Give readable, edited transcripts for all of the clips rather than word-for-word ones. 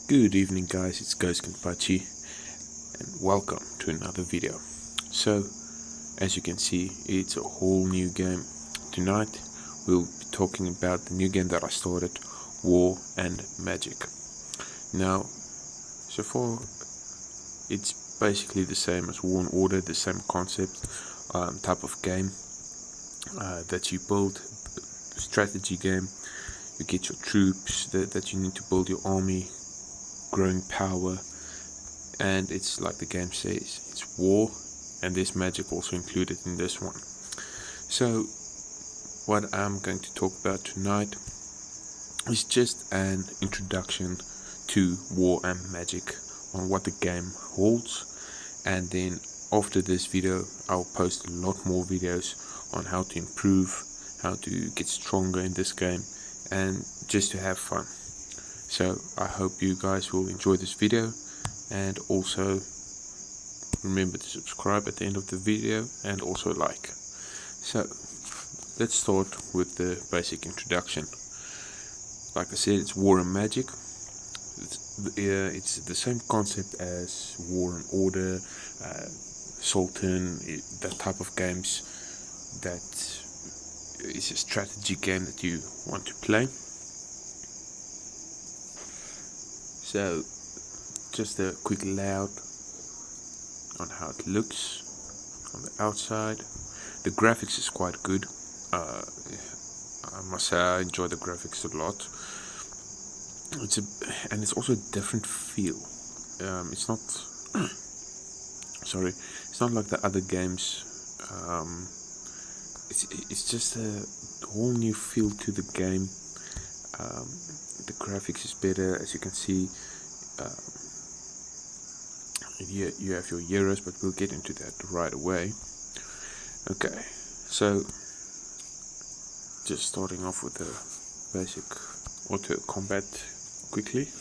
Good evening guys, it's Ghost Kenpachi and welcome to another video. So, as you can see, it's a whole new game. Tonight we'll be talking about the new game that I started, War and Magic. Now, so far it's basically the same as War and Order, the same concept, type of game that you build, strategy game. You get your troops that you need to build your army, growing power, and it's like the game says, it's war, and there's magic also included in this one. So what I'm going to talk about tonight is just an introduction to War and Magic, on what the game holds, and then after this video I'll post a lot more videos on how to improve, how to get stronger in this game, and just to have fun. So I hope you guys will enjoy this video, and also remember to subscribe at the end of the video and also like. So let's start with the basic introduction. Like I said, it's War and Magic. It's the same concept as War and Order, Sultan, that type of games. That is a strategy game that you want to play. So, just a quick layout on how it looks on the outside. The graphics is quite good. I must say I enjoy the graphics a lot. And it's also a different feel. It's not sorry, it's not like the other games. It's just a whole new feel to the game. The graphics is better, as you can see. You have your heroes, but we'll get into that right away. Okay, so just starting off with the basic auto combat quickly.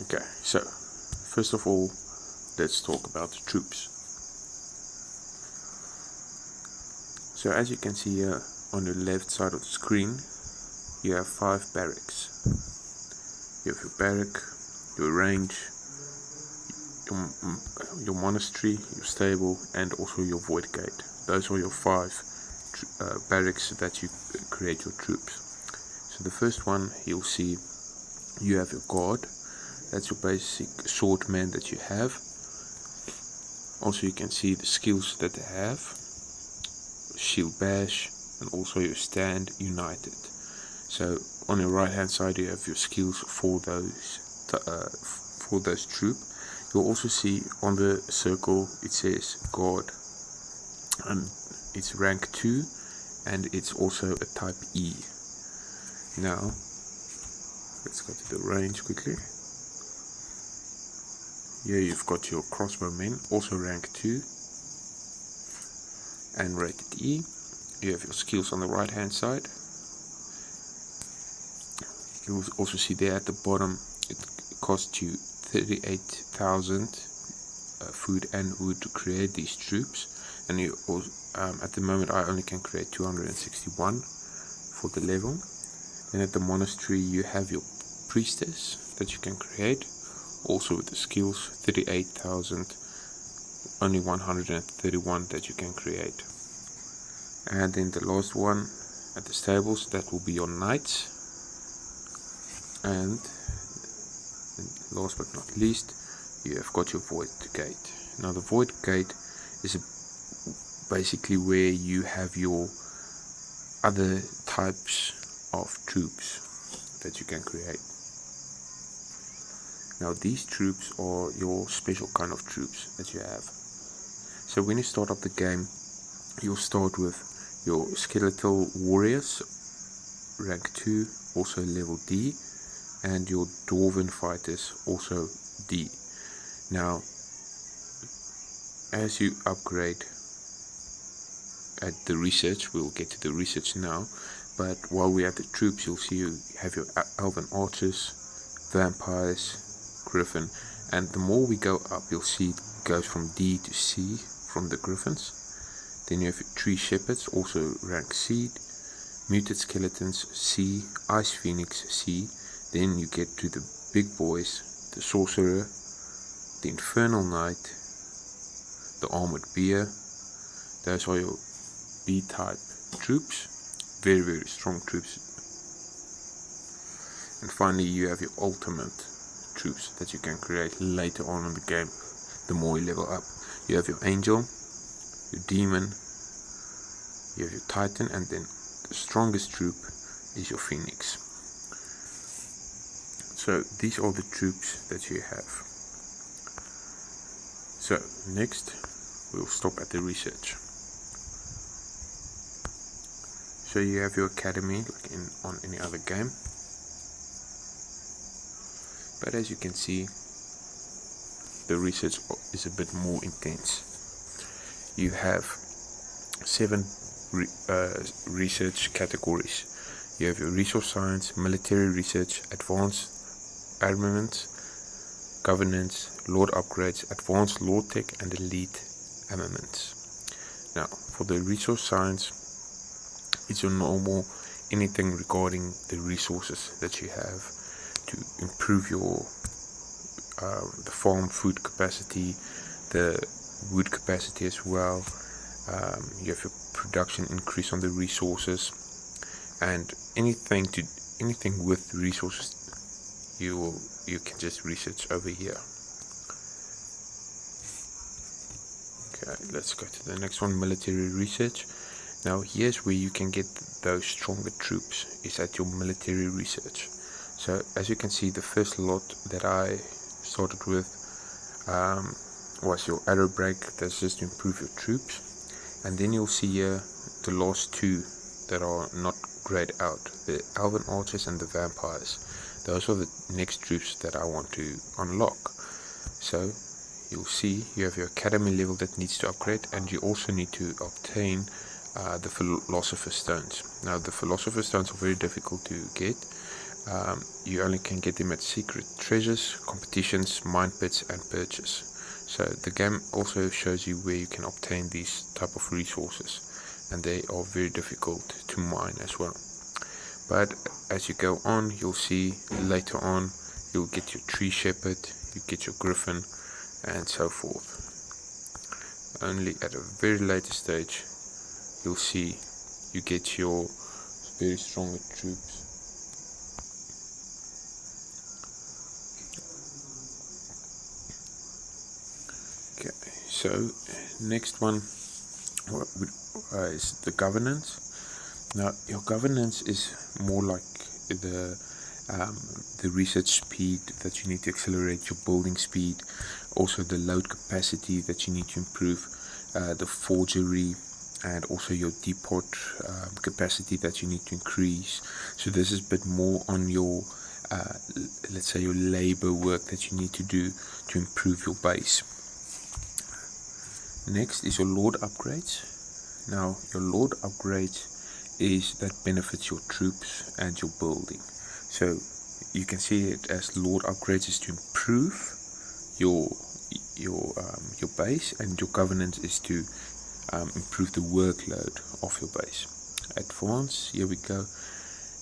Okay, so first of all, let's talk about the troops. So as you can see here on the left side of the screen, you have 5 barracks. You have your barrack, your range, your monastery, your stable, and also your void gate. Those are your 5 barracks that you create your troops. So the first one, you'll see you have your guard. That's your basic swordman that you have. Also you can see the skills that they have: shield bash, and also your stand united. So on your right hand side you have your skills for those troops. You'll also see on the circle it says guard, and it's rank 2, and it's also a type E. Now let's go to the range quickly. Here you've got your crossbowmen, also rank 2 and rated E. You have your skills on the right hand side. You will also see there at the bottom it costs you 38,000 food and wood to create these troops, and you also, at the moment I only can create 261 for the level. Then at the monastery you have your priestess that you can create, also with the skills 38,000, only 131 that you can create. And then the last one at the stables, that will be your knights. And last but not least, you have got your void gate. Now the void gate is basically where you have your other types of troops that you can create. Now these troops are your special kind of troops that you have. So when you start up the game, you'll start with your skeletal warriors, rank 2, also level D, and your dwarven fighters, also D. Now as you upgrade at the research, we'll get to the research now, but while we're at the troops, you'll see you have your elven archers, vampires, griffin, and the more we go up, you'll see it goes from D to C from the griffins. Then you have your tree shepherds, also rank C, muted skeletons C, ice phoenix C, Then you get to the big boys, the sorcerer, the infernal knight, the armored bear. Those are your B-type troops, very, very strong troops. And finally you have your ultimate troops that you can create later on in the game, the more you level up. You have your angel, your demon, you have your titan, and then the strongest troop is your phoenix. So these are the troops that you have. So next we'll stop at the research. So you have your academy like on any other game, but as you can see, the research is a bit more intense. You have 7 research categories. You have your resource science, military research, advanced armaments, governance, lord upgrades, advanced lord tech, and elite armaments. Now for the resource science, it's your normal anything regarding the resources that you have to improve your the farm food capacity, the wood capacity as well. You have your production increase on the resources, and anything with resources you can just research over here. Okay, let's go to the next one, military research. Now here's where you can get those stronger troops, is at your military research. So as you can see, the first lot that I started with was your arrow break. That's just to improve your troops. And then you'll see here the last 2 that are not grayed out, the elven archers and the vampires. Those are the next troops that I want to unlock. So you'll see you have your academy level that needs to upgrade, and you also need to obtain the philosopher's stones. Now the philosopher's stones are very difficult to get. You only can get them at secret treasures, competitions, mine pits, and purchase. So the game also shows you where you can obtain these type of resources, and they are very difficult to mine as well. But as you go on, you'll see later on you'll get your tree shepherd, you get your griffin, and so forth. Only at a very later stage you'll see you get your very stronger troops. Okay, so next one is the governance. Now your governance is more like the research speed that you need to accelerate, your building speed, also the load capacity that you need to improve, the forgery, and also your depot capacity that you need to increase. So this is a bit more on your let's say your labor work that you need to do to improve your base. Next is your lord upgrades. Now your lord upgrades is that benefits your troops and your building. So you can see it as lord upgrades is to improve your base, and your governance is to improve the workload of your base. Advance, here we go.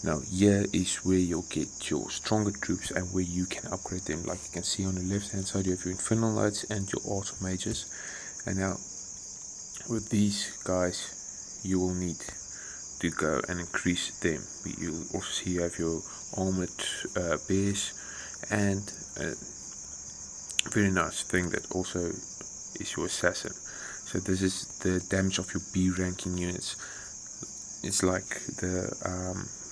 Now here is where you'll get your stronger troops and where you can upgrade them. Like you can see on the left hand side, you have your infernal knights and your archmages. And now with these guys you will need to go and increase them. You'll also see you have your armored bears, and a very nice thing that also is your assassin. So this is the damage of your B ranking units. It's like the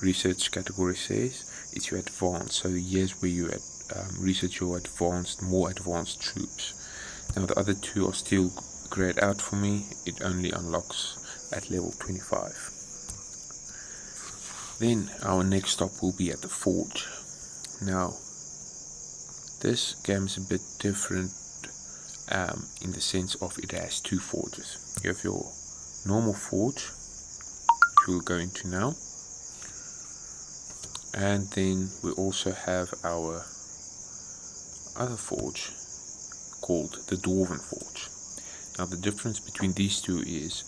research category says, it's your advanced. So here's where you research your more advanced troops. Now the other 2 are still grayed out for me. It only unlocks at level 25. Then our next stop will be at the forge. Now this game is a bit different in the sense of it has 2 forges. You have your normal forge, which we'll go into now, and then we also have our other forge called the dwarven forge. Now the difference between these 2 is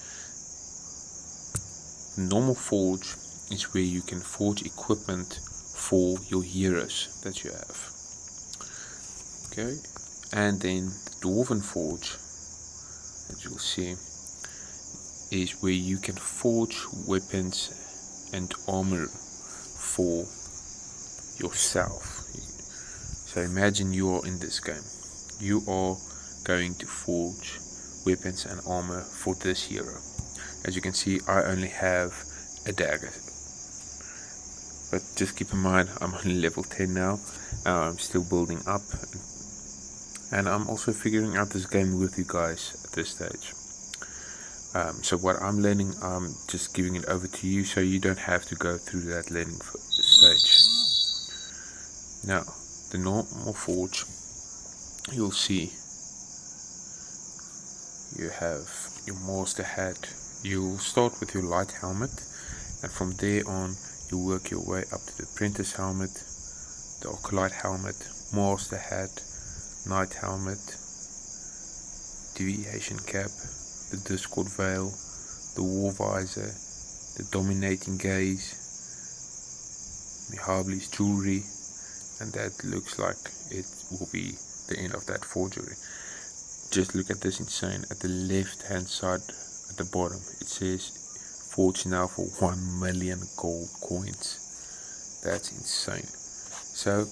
normal forge is where you can forge equipment for your heroes that you have. Okay, and then the Dwarven Forge, as you'll see, is where you can forge weapons and armor for yourself. So imagine you are in this game. You are going to forge weapons and armor for this hero. As you can see, I only have a dagger. But just keep in mind, I'm only level 10 now. I'm still building up. And I'm also figuring out this game with you guys at this stage. So what I'm learning, I'm just giving it over to you so you don't have to go through that learning stage. Now, the normal forge, you'll see you have your master hat. You'll start with your light helmet, and from there on you work your way up to the apprentice helmet, the acolyte helmet, master hat, knight helmet, deviation cap, the discord veil, the war visor, the dominating gaze, Mihabli's jewelry, and that looks like it will be the end of that forgery. Just look at this insane. At the left hand side at the bottom it says forge now for 1 million gold coins. That's insane. So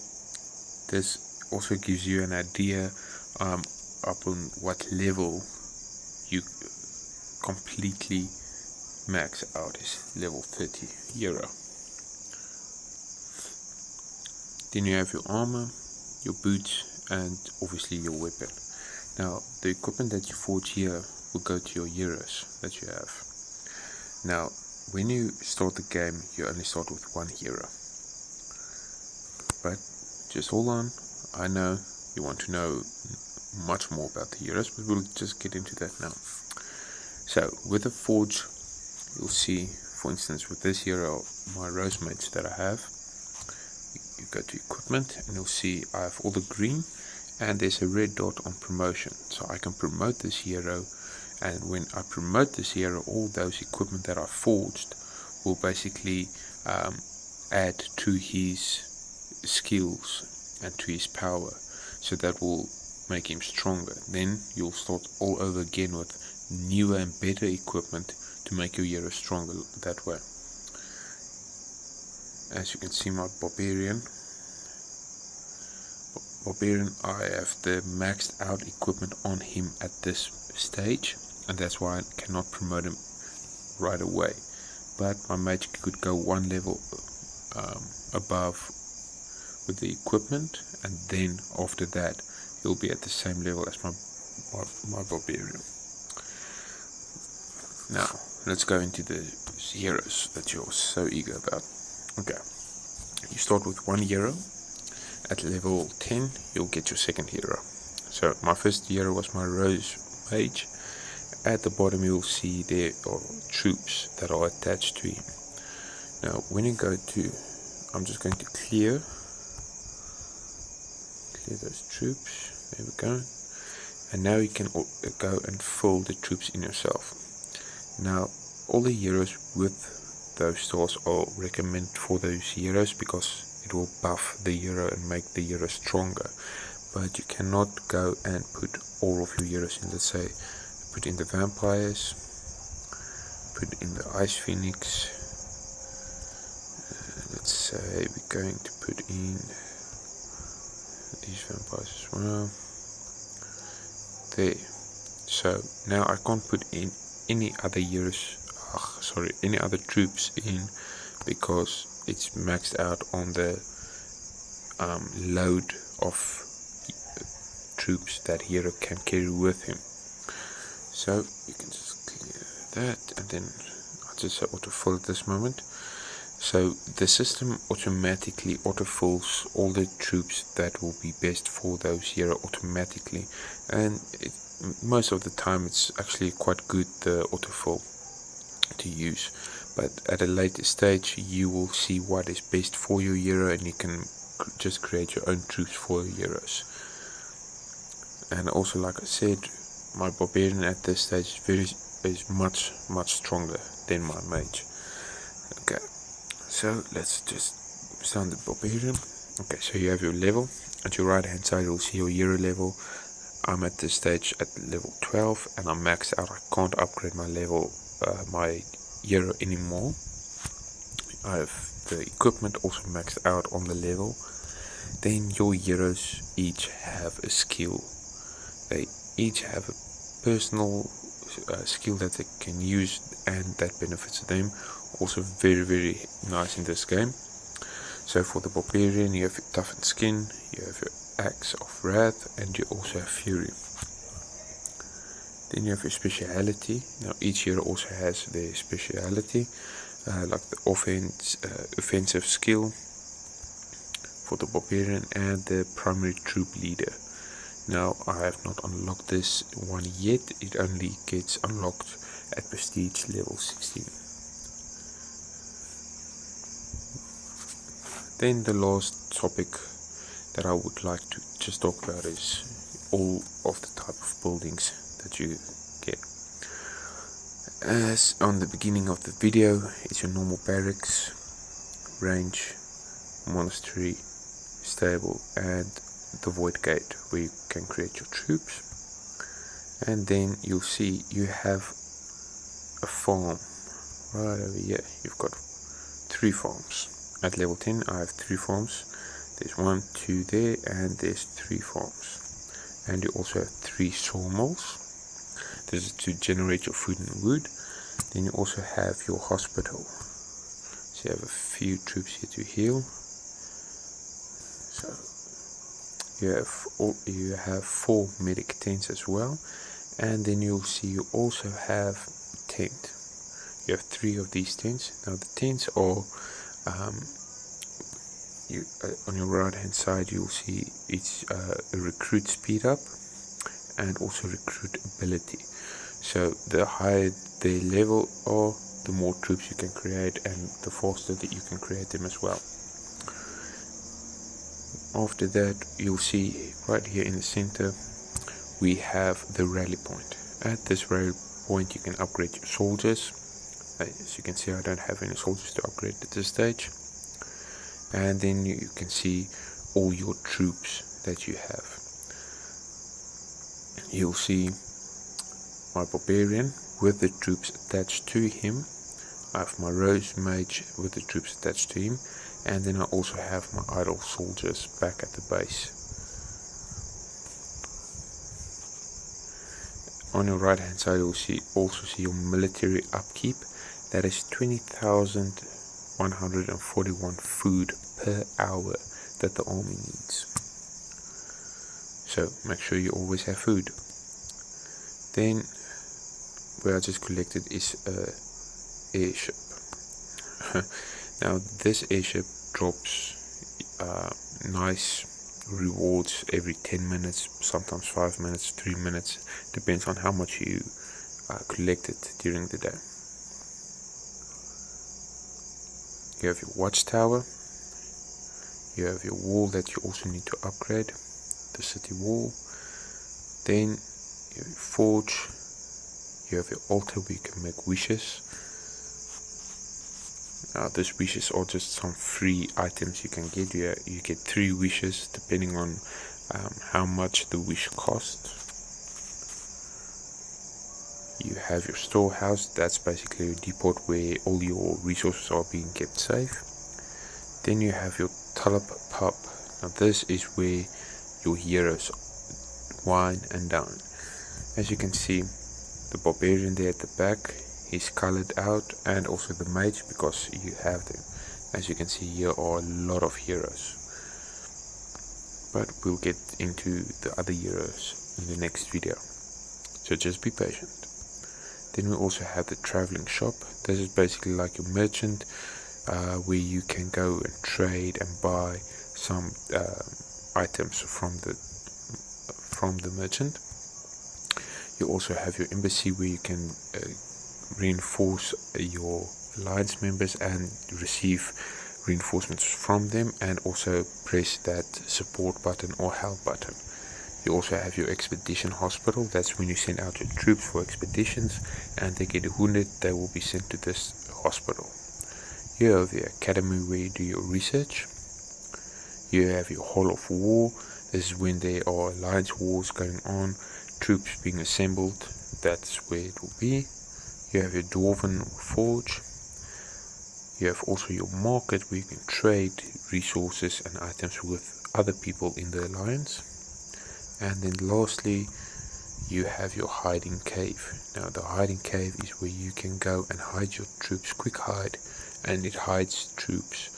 this also gives you an idea up on what level you completely max out is level 30 hero. Then you have your armor, your boots, and obviously your weapon. Now the equipment that you forge here will go to your heroes that you have. Now when you start the game you only start with one hero, but just hold on, I know you want to know much more about the heroes, but we'll just get into that now. So with the forge, you'll see, for instance, with this hero, my rose mage that I have, you go to equipment and you'll see I have all the green and there's a red dot on promotion, so I can promote this hero, and when I promote this hero, all those equipment that I forged will basically add to his skills and to his power, so that will make him stronger. Then you'll start all over again with newer and better equipment to make your hero stronger that way. As you can see, my barbarian, I have the maxed out equipment on him at this stage, and that's why I cannot promote him right away. But my mage could go one level above with the equipment, and then after that he'll be at the same level as my barbarian. Now let's go into the heroes that you're so eager about. Okay, you start with one hero. At level 10 you'll get your second hero. So my first hero was my rose mage. At the bottom you'll see there are troops that are attached to him. Now when you go to, I'm just going to clear those troops, there we go, and now you can go and fill the troops in yourself. Now all the heroes with those stars are recommended for those heroes because it will buff the hero and make the hero stronger, but you cannot go and put all of your heroes in. Let's say put in the vampires, put in the ice phoenix, let's say we're going to put in these vampires as well there. So now I can't put in any other heroes, any other troops in, because it's maxed out on the load of troops that hero can carry with him. So you can just clear that, and then I'll just say autofill at this moment. So the system automatically autofills all the troops that will be best for those hero automatically, and most of the time it's actually quite good, the autofill, to use. But at a later stage you will see what is best for your hero, and you can just create your own troops for your heroes. And also, like I said, my barbarian at this stage is much stronger than my mage. Okay, so let's just Standard Barbarian. Okay, so you have your level. At your right hand side you'll see your hero level. I'm at this stage at level 12 and I'm maxed out. I can't upgrade my level, my hero anymore. I have the equipment also maxed out on the level. Then your heroes each have a skill. They each have a personal skill that they can use and that benefits them. Also very nice in this game. So for the Barbarian you have your toughened skin, you have your Axe of Wrath, and you also have Fury. Then you have your speciality. Now each hero also has their speciality, like the offensive skill for the Barbarian and the primary troop leader. Now I have not unlocked this one yet, it only gets unlocked at prestige level 16. Then the last topic that I would like to just talk about is all of the type of buildings that you get. As on the beginning of the video, it's your normal barracks, range, monastery, stable, and the void gate where you can create your troops. And then you'll see you have a farm right over here. You've got 3 farms. At level 10 I have 3 farms. There's 1, 2 there, and there's 3 farms. And you also have 3 sawmills. This is to generate your food and wood. Then you also have your hospital. So you have a few troops here to heal. So you have 4 medic tents as well. And then you'll see you also have a tent. You have 3 of these tents. Now the tents are on your right hand side you'll see it's a recruit speed up and also recruit ability. So the higher their level are, the more troops you can create and the faster that you can create them as well. After that you'll see right here in the center we have the rally point. At this rally point you can upgrade your soldiers. As you can see I don't have any soldiers to upgrade at this stage. And then you can see all your troops that you have. You'll see my Barbarian with the troops attached to him. I have my Rose Mage with the troops attached to him. And then I also have my idle soldiers back at the base. On your right hand side you'll also see your military upkeep. That is 20,141 food per hour that the army needs. So make sure you always have food. Then where I just collected is a airship. Now this airship drops nice rewards every 10 minutes, sometimes 5 minutes, 3 minutes, depends on how much you collected during the day. You have your watchtower, you have your wall that you also need to upgrade, the city wall. Then you have your forge, you have your altar where you can make wishes. Now these wishes are just some free items you can get. You get 3 wishes depending on how much the wish costs. You have your storehouse, that's basically a depot where all your resources are being kept safe. Then you have your tulip pub. Now this is where your heroes wine and dine. As you can see, the Barbarian there at the back, he's colored out, and also the mage because you have them. As you can see, here are a lot of heroes. But we'll get into the other heroes in the next video. So just be patient. Then we also have the traveling shop. This is basically like your merchant, where you can go and trade and buy some items from the merchant. You also have your embassy where you can reinforce your alliance members and receive reinforcements from them, and also press that support button or help button. You also have your expedition hospital. That's when you send out your troops for expeditions and they get wounded, they will be sent to this hospital. You have the academy where you do your research. You have your Hall of War. This is when there are alliance wars going on, troops being assembled. That's where it will be. You have your Dwarven Forge. You have also your market where you can trade resources and items with other people in the alliance. And then lastly, you have your hiding cave. Now the hiding cave is where you can go and hide your troops, quick hide, and it hides troops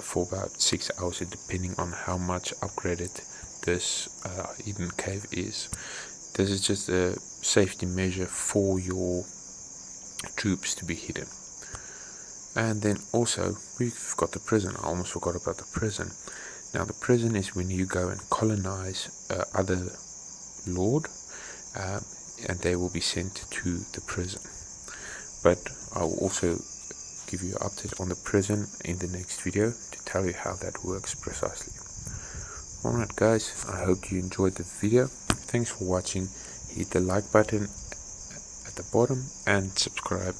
for about 6 hours, depending on how much upgraded this hidden cave is. This is just a safety measure for your troops to be hidden. And then also we've got the prison. I almost forgot about the prison. Now the prison is when you go and colonize other lord, and they will be sent to the prison. But I will also give you an update on the prison in the next video to tell you how that works precisely. Alright guys, I hope you enjoyed the video. Thanks for watching. Hit the like button at the bottom and subscribe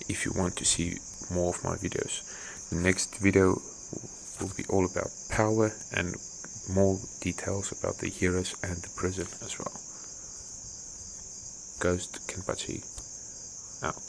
if you want to see more of my videos. The next video will be all about power and more details about the heroes and the prison as well. Ghost Kenpachi out.